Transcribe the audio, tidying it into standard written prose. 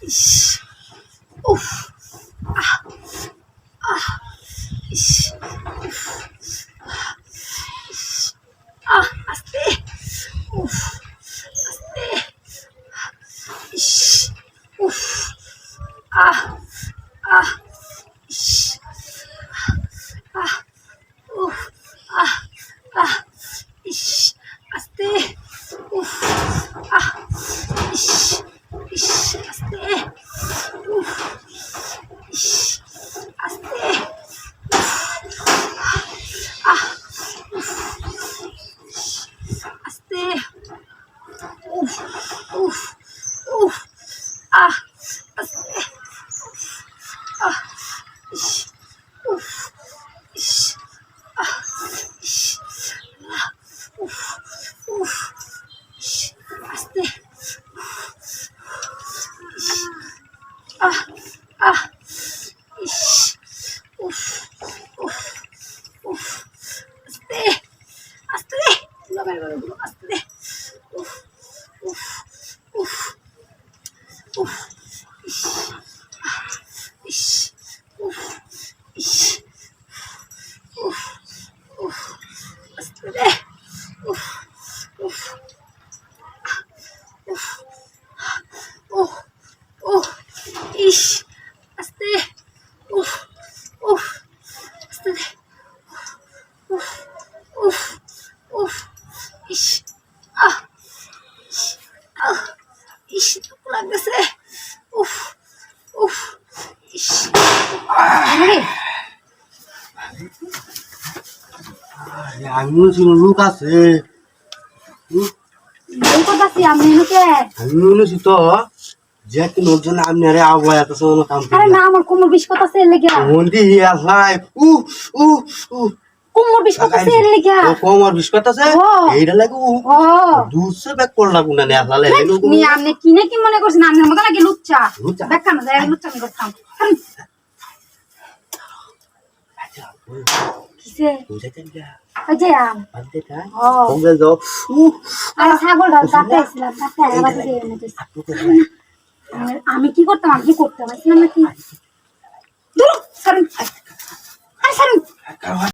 ইস উফ আহ আহ ইস উফ আস্তে উফ আস্তে ইস উফ আহ আহ ইস আহ উফ আহ আহ ইস আস্তে উফ আহ ইস ইস আস্তে উফ ইস আস্তে আহ উফ আস্তে উফ উফ উফ আহ আস্তে আহ ইস উফ ইস আহ ইস আহ উফ উফ ইস আস্তে ইস আহ আহ ইস উফ উফ উফ আস্তে আস্তে লাগাই লাগাই আস্তে উফ উফ উফ উফ ইস ইস উফ ইস উফ উফ আস্তে দে উফ উফ উফ উফ উফ ইস আস্তে উফ উফ আস্তে দে উফ উফ উফ ইস আহ আহ ইস লাগতেছে উফ উফ ইস আমি বলছি লোক আছে আমি বলেছি তো যে কিনোর জন্য আপনি আরে আবহাওয়া এত সময় কাম আরে না আমার কোমর বিষ করতেছে এর লেগে মন্দি আসলাই কোমর বিষ করতেছে এর লেগে ও কোমর বিস্কুট আছে এইটা লাগে দুসে ব্যাক পড় লাগু না আসলে নি আপনি কিনে কি মনে করছেন আমি আমাকে নাকি লুচ্চা দেখা না যায় লুচ্চা আমি করতাম কিসে আজে আম আন্তেটা কমবে যাও আরে ছাগল ডাল কাটাইছিলাম কাটাই আবার দিয়ে আমি কি করতাম আমি কি করতাম নাকি দূর সরুন আরে সরুন